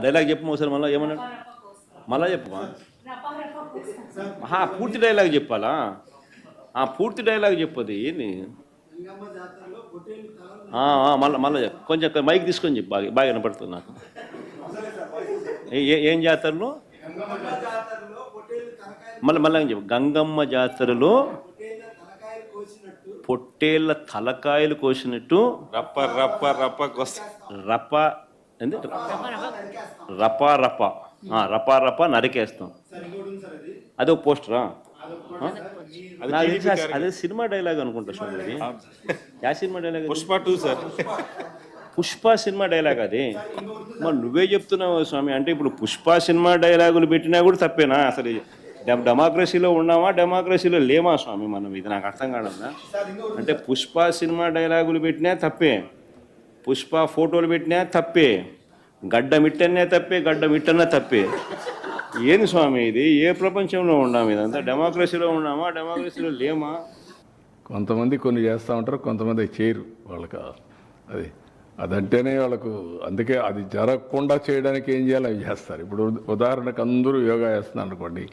dialogue చెప్పు ఒకసారి మళ్ళీ ఏమన్నాడు మళ్ళా చెప్పమా పూర్తి డైలాగ్ చెప్పాలా పూర్తి డైలాగ్ చెప్పది ఏంది మళ్ళీ మళ్ళీ చెప్పు కొంచెం మైక్ తీసుకొని చెప్పు బాగా బాగా వినపడుతుంది నాకు ఏం జాతరలో మళ్ళీ మళ్ళీ చెప్పు గంగమ్మ జాతరలో పొట్టేళ్ళ తలకాయలు కోసినట్టు రప్ప రప్ప రప్ప రప్ప ఏంది రపా రప రపా రప నరికేస్తాం అదే ఒక పోస్టరా అదే సినిమా డైలాగ్ అనుకుంటా స్వామి యా cinema dialogue Pushpa 2 sir Pushpa cinema dialogue అది మరి నువ్వే చెప్తున్నావు స్వామి అంటే ఇప్పుడు పుష్ప సినిమా డైలాగులు పెట్టినా కూడా తప్పేనా అసలు డెమోక్రసీలో ఉన్నామా డెమోక్రసీలో లేమా స్వామి మనం ఇది నాకు అర్థం కాదన్నా అంటే పుష్ప సినిమా డైలాగులు పెట్టినా తప్పే పుష్ప ఫోటోలు పెట్టినా తప్పే గడ్డ మిట్టనే తప్పే గడ్డ మిట్టనే తప్పే ఏంది స్వామి ఇది ఏ ప్రపంచంలో ఉన్నాము ఇదంతా డెమోక్రసీలో ఉన్నామా డెమోక్రసీలో లేమా కొంతమంది కొన్ని చేస్తూ ఉంటారు కొంతమంది చేయరు వాళ్ళకి అది అదంటేనే వాళ్ళకు అందుకే అది జరగకుండా చేయడానికి ఏం చేయాలో అవి చేస్తారు ఇప్పుడు ఉదాహరణకు అందరూ యోగా చేస్తున్నారు అనుకోండి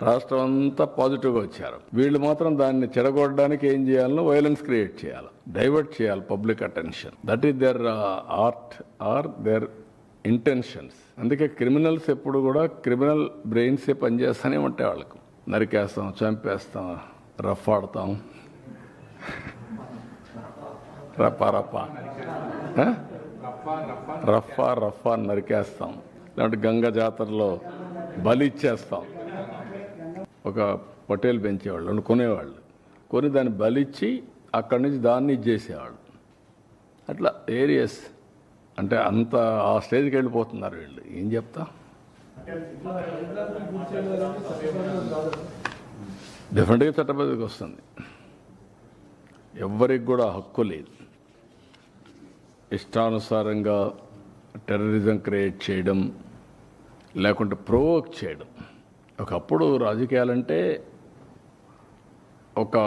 రాష్ట్రం అంతా పాజిటివ్గా వచ్చారు వీళ్ళు మాత్రం దాన్ని చెడగొట్టడానికి ఏం చేయాలో వైలెన్స్ క్రియేట్ చేయాలి డైవర్ట్ చేయాలి public attention that is their art are their intentions అందుకే క్రిమినల్స్ ఎప్పుడు కూడా క్రిమినల్ బ్రెయిన్సే పనిచేస్తూనే ఉంటాయి వాళ్ళకు నరికేస్తాం చంపేస్తాం రఫ్ ఆడతాం రప్పా రప్పా రఫా రఫా నరికేస్తాం లేదంటే గంగా జాతరలో బలి ఇచ్చేస్తాం ఒక పొట్టేలు పెంచేవాళ్ళు కొనేవాళ్ళు కొని దాన్ని బలిచ్చి అక్కడి నుంచి దాన్ని ఇచ్చేసేవాళ్ళు అట్లా ఏరియస్ అంటే అంత ఆ స్టేజ్కి వెళ్ళిపోతున్నారు వీళ్ళు ఏం చెప్తా డెఫినెట్గా చట్టబద్ధకి వస్తుంది ఎవ్వరికి కూడా హక్కు లేదు ఇష్టానుసారంగా టెర్రరిజం క్రియేట్ చేయడం లేకుంటే ప్రొవోక్ చేయడం ఒకప్పుడు రాజకీయాలంటే ఒక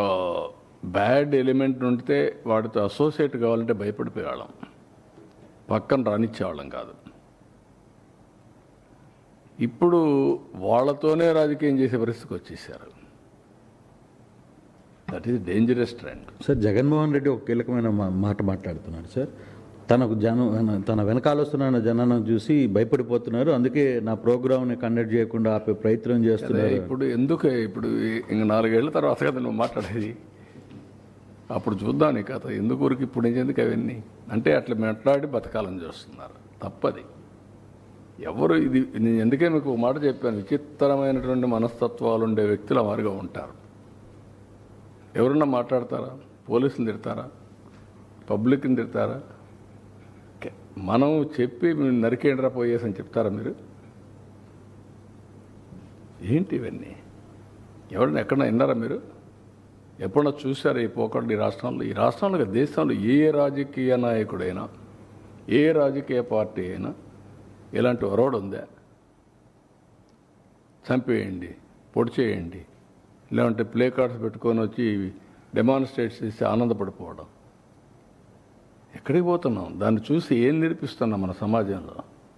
బ్యాడ్ ఎలిమెంట్ ఉంటే వాడితో అసోసియేట్ కావాలంటే భయపడిపోయేవాళ్ళం పక్కన రానిచ్చేవాళ్ళం కాదు ఇప్పుడు వాళ్ళతోనే రాజకీయం చేసే పరిస్థితికి వచ్చేసారు that is dangerous trend sir Jaganmohan Reddy ఒక కీలకమైన మాట మాట్లాడుతున్నాడు సార్ తన వెనకాల వస్తున్న జనాన్ని చూసి భయపడిపోతున్నారు అందుకే నా ప్రోగ్రామ్ని కండక్ట్ చేయకుండా ఆపే ప్రయత్నం చేస్తున్నారు ఇప్పుడు ఎందుకు ఇప్పుడు ఇంక 4 ఏళ్ల తర్వాత కదా నువ్వు మాట్లాడేది అప్పుడు చూద్దాం నీ కథ ఎందుకు ఊరికి ఇప్పుడు ఎందుకు అవన్నీ అంటే అట్లా మాట్లాడి బతకాలని చూస్తున్నారు తప్పది ఎవరు ఇది నేను ఎందుకే మీకు ఒక మాట చెప్పాను విచిత్రమైనటువంటి మనస్తత్వాలు ఉండే వ్యక్తులు వారుగా ఉంటారు ఎవరన్నా మాట్లాడతారా పోలీసులు తిడతారా పబ్లిక్ని తిడతారా మనం చెప్పి నరికేండ్రా పోయేసి అని చెప్తారా మీరు ఏంటి ఇవన్నీ ఎవరైనా ఎక్కడన్నా విన్నారా మీరు ఎప్పుడన్నా చూసారా ఈ పోకడ ఈ రాష్ట్రంలో దేశంలో ఏ రాజకీయ నాయకుడైనా ఏ రాజకీయ పార్టీ అయినా ఇలాంటి ఒరవడు ఉందా చంపేయండి పొడి చేయండి లేదంటే ప్లే కార్డ్స్ పెట్టుకొని వచ్చి డెమాన్స్ట్రేట్ చేసి ఆనందపడిపోవడం ఎక్కడికి పోతున్నాం దాన్ని చూసి ఏం నేర్పిస్తున్నాం మన సమాజంలో